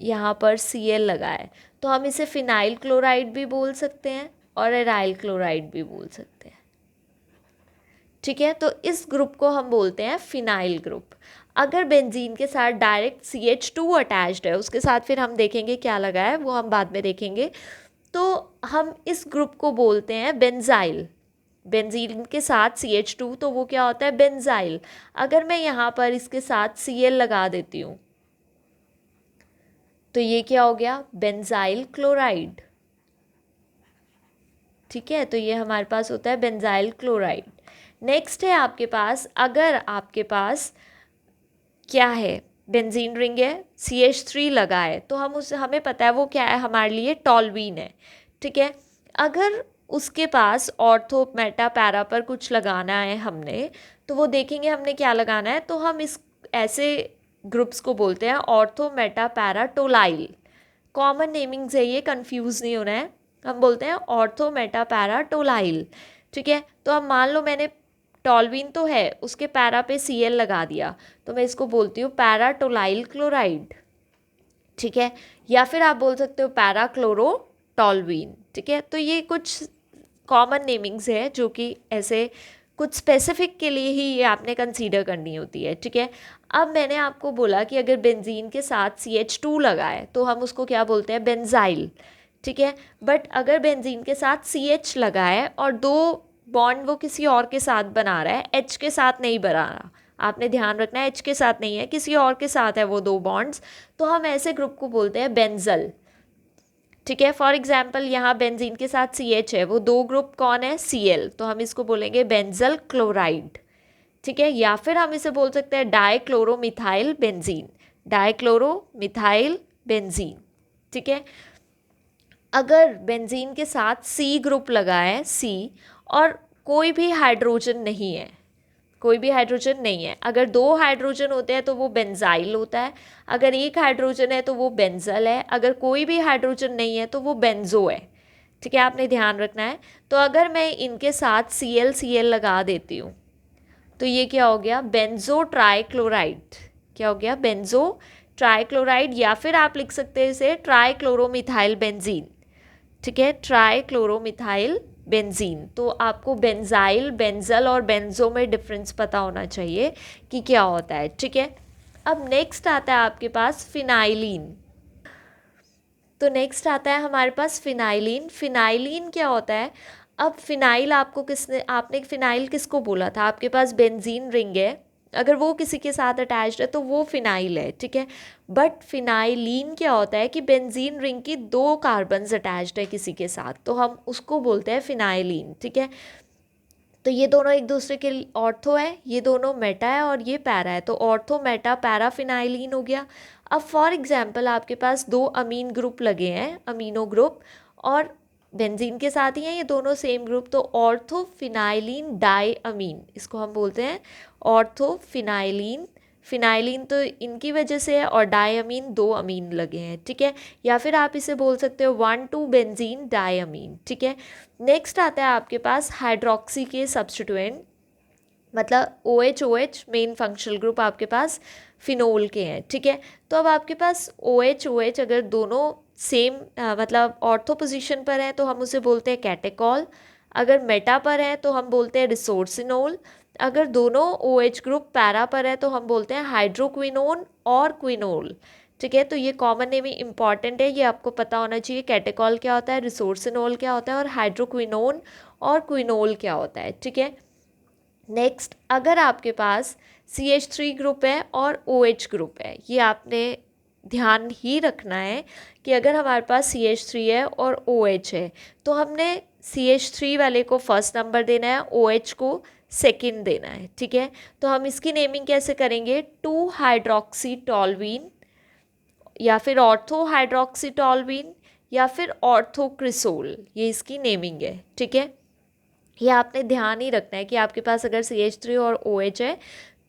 यहाँ पर Cl लगा है तो हम इसे फिनाइल क्लोराइड भी बोल सकते हैं और एराइल क्लोराइड भी बोल सकते हैं, ठीक है। तो इस ग्रुप को हम बोलते हैं फिनाइल ग्रुप। अगर बेंजीन के साथ डायरेक्ट CH2 अटैच्ड है, उसके साथ फिर हम देखेंगे क्या लगा है वो हम बाद में देखेंगे, तो हम इस ग्रुप को बोलते हैं बेंजाइल। बेंजीन के साथ CH2 तो वो क्या होता है, बेंजाइल। अगर मैं यहाँ पर इसके साथ Cl लगा देती हूँ तो ये क्या हो गया, बेंजाइल क्लोराइड, ठीक है। तो ये हमारे पास होता है बेंजाइल क्लोराइड। नेक्स्ट है आपके पास, अगर आपके पास क्या है, बेंजीन रिंग है, CH3 लगा है तो हमें पता है वो क्या है, हमारे लिए टॉलवीन है, ठीक है। अगर उसके पास ऑर्थो मेटा पैरा पर कुछ लगाना है हमने, तो वो देखेंगे हमने क्या लगाना है, तो हम इस ऐसे ग्रुप्स को बोलते हैं ortho meta para tolyl. Common namings है ये, कंफ्यूज नहीं होना है, हम बोलते हैं ऑर्थो मेटा पैरा टोलाइल, ठीक है। तो अब मान लो मैंने टॉलवीन तो है, उसके पैरा पे Cl लगा दिया तो मैं इसको बोलती हूँ पैरा टोलाइल क्लोराइड, ठीक है। या फिर आप बोल सकते हो पैरा क्लोरो टॉलवीन, ठीक है। तो ये कुछ कॉमन नेमिंग्स है जो कि ऐसे कुछ स्पेसिफिक के लिए ही ये आपने कंसीडर करनी होती है, ठीक है। अब मैंने आपको बोला कि अगर बेंजीन के साथ CH2 लगा है तो हम उसको क्या बोलते हैं, बेंजाइल, ठीक है। बट अगर बेंजीन के साथ CH लगा है और दो बॉन्ड वो किसी और के साथ बना रहा है, H के साथ नहीं बना रहा, आपने ध्यान रखना है H के साथ नहीं है, किसी और के साथ है वो दो बॉन्ड्स, तो हम ऐसे ग्रुप को बोलते हैं बेंजल, ठीक है। फॉर एग्जाम्पल यहाँ बेंजीन के साथ CH है, वो दो ग्रुप कौन है, Cl, तो हम इसको बोलेंगे बेंजल क्लोराइड, ठीक है। या फिर हम इसे बोल सकते हैं डाइक्लोरोमिथाइल बेंजीन, डाइक्लोरोमिथाइल बेंजीन, ठीक है। अगर बेंजीन के साथ C ग्रुप लगा है, C, और कोई भी हाइड्रोजन नहीं है, कोई भी हाइड्रोजन नहीं है, अगर दो हाइड्रोजन होते हैं तो वो बेंजाइल होता है, अगर एक हाइड्रोजन है तो वो बेंजल है, अगर कोई भी हाइड्रोजन नहीं है तो वो बेंजो है, ठीक है। आपने ध्यान रखना है। तो अगर मैं इनके साथ Cl लगा देती हूँ तो ये क्या हो गया, बेंजो ट्राइक्लोराइड, क्या हो गया, बेंजो ट्राइक्लोराइड। या फिर आप लिख सकते हैं इसे ट्राइक्लोरोमिथाइल बेंजीन, ठीक है, ट्राइक्लोरोमिथाइल बेंजीन। तो आपको बेंजाइल, बेंजल और बेंजो में डिफरेंस पता होना चाहिए कि क्या होता है, ठीक है। अब नेक्स्ट आता है आपके पास फिनाइलिन। तो नेक्स्ट आता है हमारे पास फिनाइलिन। फिनाइलिन क्या होता है, अब फिनाइल आपने फिनाइल किसको बोला था, आपके पास बेंजीन रिंग है, अगर वो किसी के साथ अटैच्ड है तो वो फिनाइल है, ठीक है। बट फिनाइलिन क्या होता है कि बेंजीन रिंग की दो कार्बन्स अटैच्ड है किसी के साथ, तो हम उसको बोलते हैं फिनाइलिन, ठीक है। तो ये दोनों एक दूसरे के ऑर्थो है, ये दोनों मेटा है और ये पैरा है, तो ऑर्थो मेटा पैरा फिनाइलिन हो गया। अब फॉर एग्जांपल आपके पास दो अमीन ग्रुप लगे हैं, अमीनो ग्रुप, और बेंजीन के साथ ही हैं ये दोनों सेम ग्रुप, तो ऑर्थो फिनाइलिन डाई अमीन, इसको हम बोलते हैं ऑर्थो फिनाइलिन। फिनाइलिन तो इनकी वजह से है और डायमीन दो अमीन लगे हैं, ठीक है। या फिर आप इसे बोल सकते हो 1,2 बेंजीन डायमीन, ठीक है। नेक्स्ट आता है आपके पास हाइड्रोक्सी के सब्स्टिट्यूएंट, मतलब OH मेन फंक्शनल ग्रुप आपके पास फिनोल के हैं, ठीक है। तो अब आपके पास OH अगर दोनों सेम मतलब ऑर्थो पोजीशन पर हैं तो हम उसे बोलते हैं कैटेकॉल, अगर मेटा पर हैं तो हम बोलते हैं रिसोर्सिनोल, अगर दोनों OH ग्रुप पैरा पर है तो हम बोलते हैं हाइड्रोक्विनोन और क्विनोल। ठीक है, तो ये कॉमन नेम इंपॉर्टेंट है, ये आपको पता होना चाहिए। कैटेकॉल क्या होता है, रिसोर्सिनोल क्या होता है, और हाइड्रोक्विनोन और क्विनोल क्या होता है। ठीक है, नेक्स्ट, अगर आपके पास CH3 ग्रुप है और OH ग्रुप है, ये आपने ध्यान ही रखना है कि अगर हमारे पास CH3 है और OH है तो हमने CH3 वाले को फर्स्ट नंबर देना है, OH को सेकंड देना है। ठीक है, तो हम इसकी नेमिंग कैसे करेंगे, 2 हाइड्रोक्सीटोलवीन या फिर ऑर्थो हाइड्रोक्सीटोलवीन या फिर ऑर्थोक्रिसोल, ये इसकी नेमिंग है। ठीक है, ये आपने ध्यान ही रखना है कि आपके पास अगर CH3 और OH है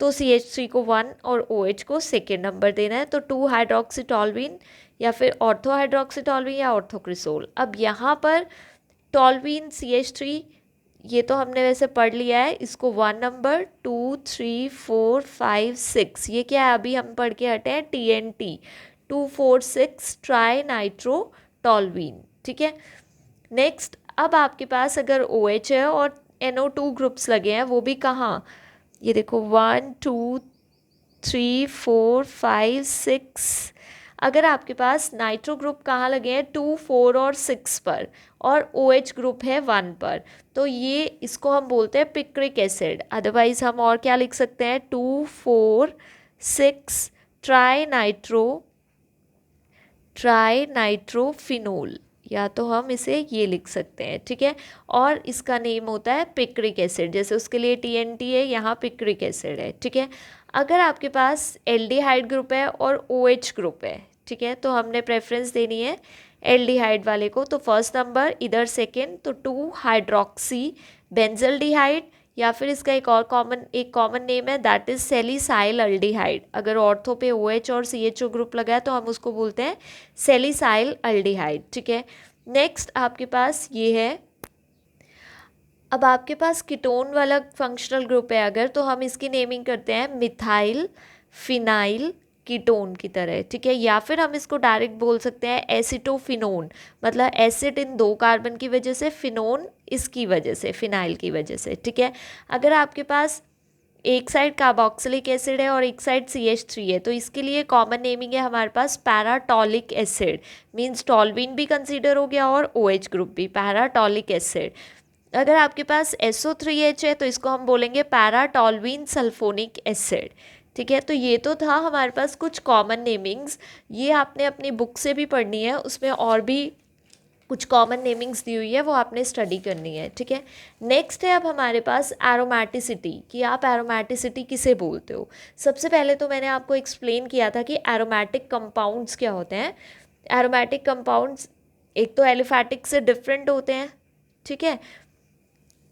तो CH3 को 1 और OH को सेकेंड नंबर देना है, तो 2 हाइड्रोक्सीटोलवीन या फिर ऑर्थो हाइड्रोक्सीटोलवीन या ऑर्थोक्रिसोल। अब यहाँ पर टोलवीन CH3 ये तो हमने वैसे पढ़ लिया है, इसको 1 नंबर, 2 3 4 5 6, ये क्या है अभी हम पढ़ के हटे हैं, TNT 2,4,6 ट्राई नाइट्रो टोलवीन। ठीक है, नेक्स्ट, अब आपके पास अगर OH है और NO2 ग्रुप्स लगे हैं, वो भी कहाँ, ये देखो 1 2 3 4 5 6, अगर आपके पास नाइट्रो ग्रुप कहाँ लगे हैं, 2 4 और 6 पर, और OH ग्रुप है 1 पर, तो ये इसको हम बोलते हैं पिक्रिक एसिड। अदरवाइज हम और क्या लिख सकते हैं, 2 4 6 ट्राई नाइट्रोफिनोल, या तो हम इसे ये लिख सकते हैं। ठीक है, और इसका नेम होता है पिक्रिक एसिड, जैसे उसके लिए TNT है, यहाँ पिक्रिक एसिड है। ठीक है, अगर आपके पास एल्डिहाइड ग्रुप है और OH ग्रुप है, ठीक है, तो हमने प्रेफरेंस देनी है एल्डिहाइड वाले को, तो फर्स्ट नंबर इधर सेकेंड, तो 2 हाइड्रोक्सी बेंजल्डिहाइड, या फिर इसका एक कॉमन नेम है, दैट इज सेलिसाइल अल्डिहाइड। अगर ऑर्थो पे OH और CHO ग्रुप लगा है तो हम उसको बोलते हैं सेलिसाइल अल्डिहाइड। ठीक है, नेक्स्ट आपके पास ये है, अब आपके पास कीटोन वाला फंक्शनल ग्रुप है अगर, तो हम इसकी नेमिंग करते हैं मिथाइल फिनाइल कीटोन की तरह। ठीक है, या फिर हम इसको डायरेक्ट बोल सकते हैं एसिटोफिनोन, मतलब एसिड इन 2 कार्बन की वजह से, फिनोन इसकी वजह से, फिनाइल की वजह से। ठीक है, अगर आपके पास एक साइड कार्बोक्सिलिक एसिड है और एक साइड CH3 है, तो इसके लिए कॉमन नेमिंग है हमारे पास पैराटॉलिक एसिड, मीन्स टॉलवीन भी कंसीडर हो गया और OH ग्रुप भी, पैराटॉलिक एसिड। अगर आपके पास SO3H है तो इसको हम बोलेंगे पैराटॉलवीन सल्फोनिक एसिड। ठीक है, तो ये तो था हमारे पास कुछ कॉमन नेमिंग्स, ये आपने अपनी बुक से भी पढ़नी है, उसमें और भी कुछ कॉमन नेमिंग्स दी हुई है, वो आपने स्टडी करनी है। ठीक है, नेक्स्ट है अब हमारे पास एरोमेटिसिटी, कि आप एरोमेटिसिटी किसे बोलते हो। सबसे पहले तो मैंने आपको एक्सप्लेन किया था कि एरोमेटिक कंपाउंड्स क्या होते हैं। एरोमेटिक कंपाउंड्स एक तो एलिफैटिक से डिफरेंट होते हैं, ठीक है,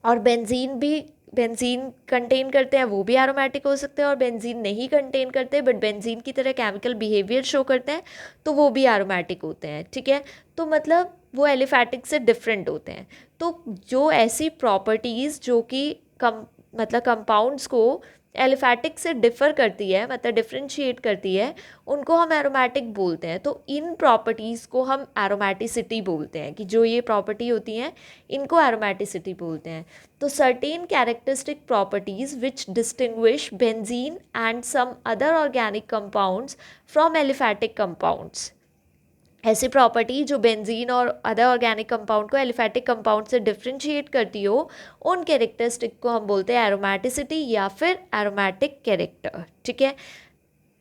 और बेंजीन कंटेन करते हैं, वो भी एरोमेटिक हो सकते हैं, और बेंजीन नहीं कंटेन करते बट बेंजीन की तरह केमिकल बिहेवियर शो करते हैं, तो वो भी एरोमेटिक होते हैं। ठीक है, तो मतलब वो एलिफैटिक से डिफरेंट होते हैं। तो जो ऐसी प्रॉपर्टीज़ जो कि मतलब कंपाउंड्स को एलिफैटिक से डिफ़र करती है, मतलब डिफ्रेंशिएट करती है, उनको हम एरोमेटिक बोलते हैं। तो इन प्रॉपर्टीज़ को हम एरोमेटिसिटी बोलते हैं, कि जो ये प्रॉपर्टी होती हैं इनको एरोमेटिसिटी बोलते हैं। तो certain characteristic properties which distinguish benzene and some other organic compounds from aliphatic compounds, ऐसी प्रॉपर्टी जो बेंजीन और अदर ऑर्गेनिक कंपाउंड को एलिफैटिक कंपाउंड से डिफ्रेंशिएट करती हो, उन कैरेक्टरिस्टिक को हम बोलते हैं एरोमेटिसिटी या फिर एरोमेटिक कैरेक्टर। ठीक है,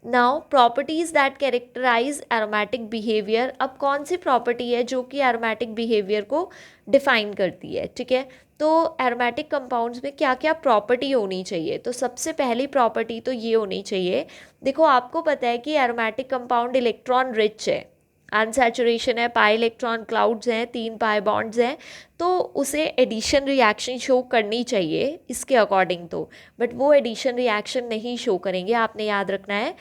now properties that characterise aromatic behaviour, अब कौन सी प्रॉपर्टी है जो कि एरोमेटिक बिहेवियर को डिफाइन करती है। ठीक है, तो एरोमेटिक कंपाउंड्स में क्या क्या प्रॉपर्टी होनी चाहिए, तो सबसे पहली प्रॉपर्टी तो ये होनी चाहिए, देखो आपको पता है कि एरोमेटिक कंपाउंड इलेक्ट्रॉन रिच है, अनसैचुरेशन है, पाई इलेक्ट्रॉन क्लाउड्स हैं, 3 पाई बॉन्ड्स हैं, तो उसे एडिशन रिएक्शन शो करनी चाहिए इसके अकॉर्डिंग तो, बट वो एडिशन रिएक्शन नहीं शो करेंगे। आपने याद रखना है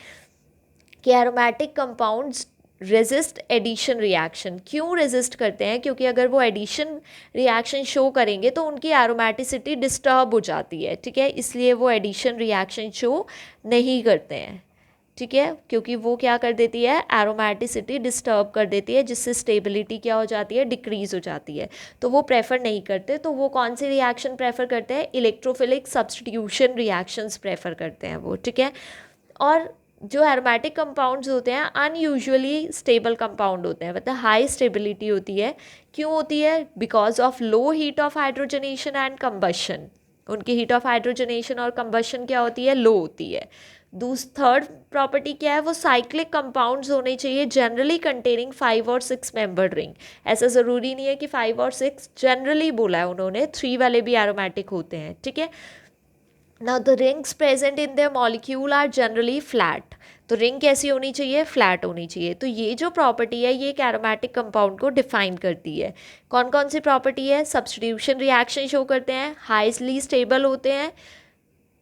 कि aromatic compounds resist addition reaction. क्यों रेजिस्ट करते हैं, क्योंकि अगर वो एडिशन रिएक्शन शो करेंगे तो उनकी एरोमेटिसिटी डिस्टर्ब हो जाती है। ठीक है, इसलिए वो एडिशन रिएक्शन शो नहीं करते हैं। ठीक है, क्योंकि वो क्या कर देती है, एरोमेटिसिटी डिस्टर्ब कर देती है, जिससे स्टेबिलिटी क्या हो जाती है, डिक्रीज हो जाती है, तो वो प्रेफर नहीं करते। तो वो कौन सी रिएक्शन प्रेफर करते हैं, इलेक्ट्रोफिलिक सब्स्टिट्यूशन रिएक्शंस प्रेफर करते हैं वो, ठीक है। और जो एरोमेटिक कंपाउंड्स होते हैं अनयूजुअली स्टेबल कंपाउंड होते हैं, मतलब हाई स्टेबिलिटी होती है। क्यों होती है, because of low heat of hydrogenation and combustion. उनकी हीट ऑफ हाइड्रोजनेशन और कंबशन क्या होती है, लो होती है। थर्ड प्रॉपर्टी क्या है, वो साइक्लिक कंपाउंड्स होने चाहिए, जनरली कंटेनिंग 5 और 6 मेंबर्ड रिंग। ऐसा ज़रूरी नहीं है कि 5 और 6, जनरली बोला है उन्होंने, 3 वाले भी एरोमेटिक होते हैं, ठीक है। Now the rings present in their molecule are generally flat. तो रिंग कैसी होनी चाहिए, फ्लैट होनी चाहिए। तो ये जो प्रॉपर्टी है ये एक एरोमेटिक कंपाउंड को डिफाइन करती है। कौन कौन सी प्रॉपर्टी है, सब्स्टिट्यूशन रिएक्शन शो करते हैं, हाईली स्टेबल होते हैं,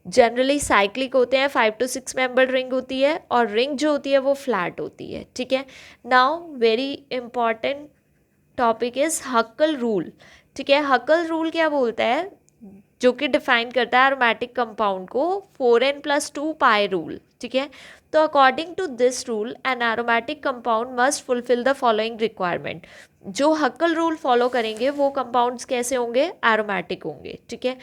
जनरली साइक्लिक होते हैं, 5 to 6 मेंबर्ड रिंग होती है, और रिंग जो होती है वो फ्लैट होती है, ठीक है। Now very important topic is हक्कल rule, ठीक है। हक्कल रूल क्या बोलता है, जो कि डिफाइन करता है एरोमेटिक कंपाउंड को, 4n+2 पाई रूल, ठीक है। तो according to this rule an aromatic compound must fulfil the following requirement. जो हक्कल रूल फॉलो करेंगे वो कंपाउंड्स कैसे होंगे, एरोमेटिक होंगे, ठीक है।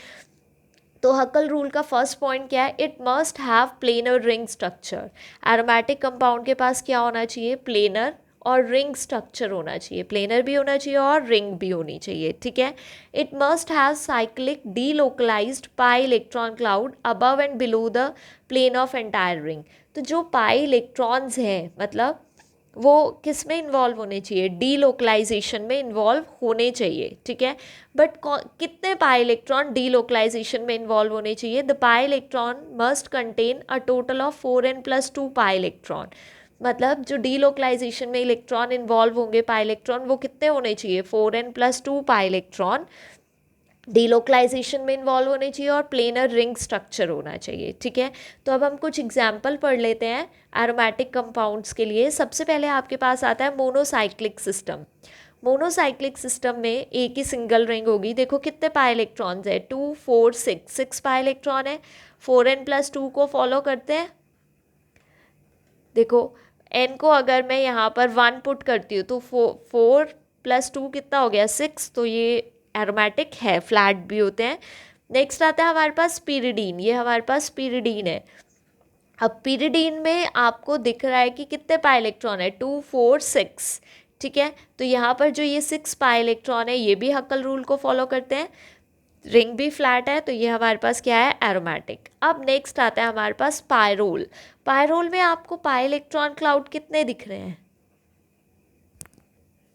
तो हक्कल रूल का फर्स्ट पॉइंट क्या है, it must have planar ring structure. Aromatic compound के पास क्या होना चाहिए, प्लेनर और रिंग स्ट्रक्चर होना चाहिए, प्लेनर भी होना चाहिए और रिंग भी होनी चाहिए, ठीक है। It must have cyclic delocalised pi electron cloud above and below the plane of entire ring. तो जो पाई इलेक्ट्रॉन्स हैं, मतलब वो किस में इन्वॉल्व होने चाहिए, डीलोकलाइजेशन में इन्वॉल्व होने चाहिए, ठीक है। बट कितने पाई इलेक्ट्रॉन डीलोकलाइजेशन में इन्वॉल्व होने चाहिए, the pi electron must contain a total of 4n+2 pi electron. मतलब जो डीलोकलाइजेशन में इलेक्ट्रॉन इन्वॉल्व होंगे, पाई इलेक्ट्रॉन, वो कितने होने चाहिए, 4n+2 पाई इलेक्ट्रॉन डीलोकलाइजेशन में इन्वॉल्व होने चाहिए, और प्लेनर रिंग स्ट्रक्चर होना चाहिए, ठीक है। तो अब हम कुछ एग्जाम्पल पढ़ लेते हैं एरोमेटिक कंपाउंड्स के लिए। सबसे पहले आपके पास आता है मोनोसाइक्लिक सिस्टम। मोनोसाइक्लिक सिस्टम में एक ही सिंगल रिंग होगी। देखो कितने पाई इलेक्ट्रॉन्स है, 2 4 6, 6 पाई इलेक्ट्रॉन है। 4n+2 को फॉलो करते हैं। देखो n को अगर मैं यहाँ पर 1 पुट करती हूँ तो 4+2 कितना हो गया, 6। तो ये एरोमेटिक है, फ्लैट भी होते हैं। नेक्स्ट आता है हमारे पास पीरिडीन। ये हमारे पास पीरिडीन है। अब पीरिडीन में आपको दिख रहा है कि कितने पाई इलेक्ट्रॉन है, 2 4 6, ठीक है। तो यहाँ पर जो ये 6 पाई इलेक्ट्रॉन है ये भी हक्कल रूल को फॉलो करते हैं, रिंग भी फ्लैट है, तो ये हमारे पास क्या है, एरोमेटिक। अब नेक्स्ट आता है हमारे पास पायरोल। पायरोल में आपको पाई इलेक्ट्रॉन क्लाउड कितने दिख रहे हैं।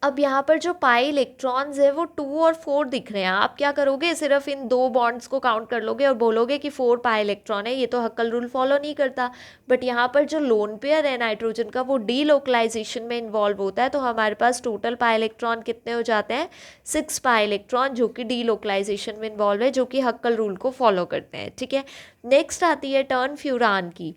अब यहाँ पर जो पाई इलेक्ट्रॉन्स है वो 2 और 4 दिख रहे हैं। आप क्या करोगे, सिर्फ इन 2 बॉन्ड्स को काउंट कर लोगे और बोलोगे कि 4 पाई इलेक्ट्रॉन है। ये तो हक्कल रूल फॉलो नहीं करता। बट यहाँ पर जो लोन पेयर है नाइट्रोजन का, वो डीलोकलाइजेशन में इन्वॉल्व होता है। तो हमारे पास टोटल पाई इलेक्ट्रॉन कितने हो जाते हैं, 6 पाई इलेक्ट्रॉन, जो कि डीलोकलाइजेशन में इन्वॉल्व है, जो कि हक्कल रूल को फॉलो करते हैं, ठीक है। नेक्स्ट आती है टर्न फ्यूरान की।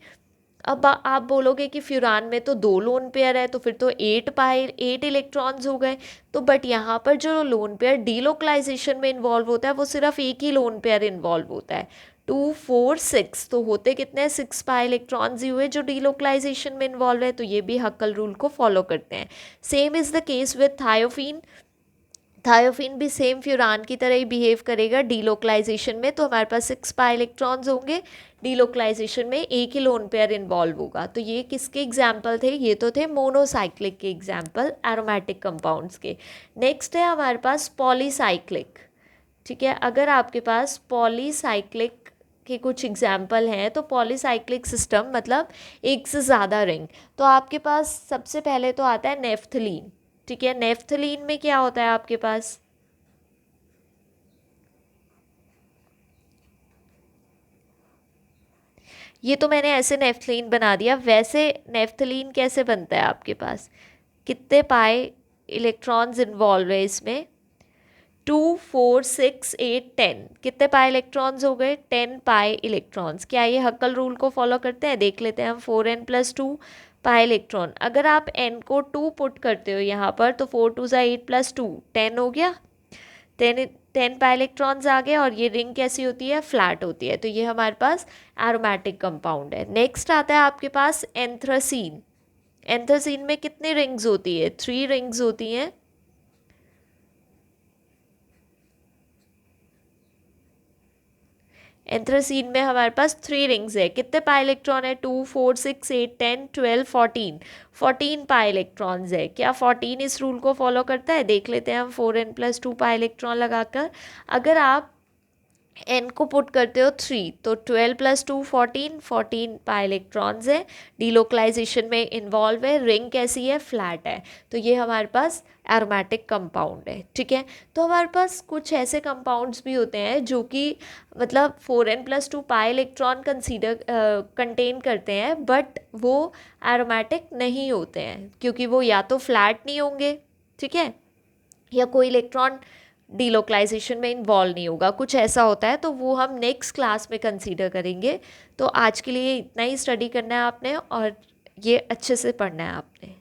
अब आप बोलोगे कि फ्यूरान में तो 2 लोन पेयर है, तो फिर तो 8 इलेक्ट्रॉन्स हो गए। तो बट यहाँ पर जो लोन पेयर डीलोकलाइजेशन में इन्वॉल्व होता है वो सिर्फ एक ही लोन पेयर इन्वॉल्व होता है, 2 4 6। तो होते कितने, 6 पाई इलेक्ट्रॉन्स ही हुए जो डीलोकलाइजेशन में इन्वॉल्व है। तो ये भी हक्कल रूल को फॉलो करते हैं। Same is the case with thiophene. Thiophene भी सेम फ्यूरान की तरह ही बिहेव करेगा डीलोकलाइजेशन में। तो हमारे पास 6 पाई इलेक्ट्रॉन्स होंगे, डीलोकलाइजेशन में एक ही लोन पेयर इन्वॉल्व होगा। तो ये किसके एग्जाम्पल थे, ये तो थे मोनोसाइक्लिक के एग्जाम्पल एरोमेटिक कंपाउंड्स के। नेक्स्ट है हमारे पास पॉलीसाइक्लिक, ठीक है। अगर आपके पास पॉलीसाइक्लिक के कुछ एग्जाम्पल हैं, तो पॉलीसाइक्लिक सिस्टम मतलब एक से ज़्यादा रिंग। तो आपके पास सबसे पहले तो आता है नेफ्थलीन, ठीक है। नेफ्थलीन में क्या होता है आपके पास, ये तो मैंने ऐसे नेफ्थलीन बना दिया। वैसे नेफ्थलीन कैसे बनता है आपके पास, कितने पाई इलेक्ट्रॉन्स इन्वॉल्व है इसमें, 2 4 6 8 10। कितने पाई इलेक्ट्रॉन्स हो गए, 10 पाई इलेक्ट्रॉन्स। क्या ये हक्कल रूल को फॉलो करते हैं, देख लेते हैं हम। 4n+2 पाई इलेक्ट्रॉन, अगर आप n को 2 पुट करते हो यहाँ पर, तो 4 2 8 + 2 10 हो गया। 10 पाई इलेक्ट्रॉन्स आ गए और ये रिंग कैसी होती है, फ्लैट होती है, तो ये हमारे पास एरोमेटिक कंपाउंड है। नेक्स्ट आता है आपके पास एंथ्रासीन। एंथ्रासीन में कितनी रिंग्स होती है, 3 रिंग्स होती हैं। एंथ्रासीन में हमारे पास 3 रिंग्स है। कितने पाई इलेक्ट्रॉन है, 2 4 6 8 10 12 14। 14 पाई इलेक्ट्रॉन्स है। क्या 14 इस रूल को फॉलो करता है, देख लेते हैं हम 4n+2 पाई इलेक्ट्रॉन लगाकर। अगर आप n को पुट करते हो 3 तो 12+2 14, 14 पाई इलेक्ट्रॉन्स है। डीलोकलाइजेशन में इन्वॉल्व है, रिंग कैसी है, फ्लैट है, तो ये हमारे पास एरोमेटिक कंपाउंड है। ठीक है, तो हमारे पास कुछ ऐसे कंपाउंड्स भी होते हैं जो कि मतलब 4n+2 पाई इलेक्ट्रॉन कंटेन करते हैं, बट वो एरोमेटिक नहीं होते हैं, क्योंकि वो या तो फ्लैट नहीं होंगे, ठीक है, या कोई इलेक्ट्रॉन डीलोकलाइजेशन में इन्वॉल्व नहीं होगा, कुछ ऐसा होता है, तो वो हम नेक्स्ट क्लास में कंसीडर करेंगे। तो आज के लिए इतना ही स्टडी करना है आपने, और ये अच्छे से पढ़ना है आपने।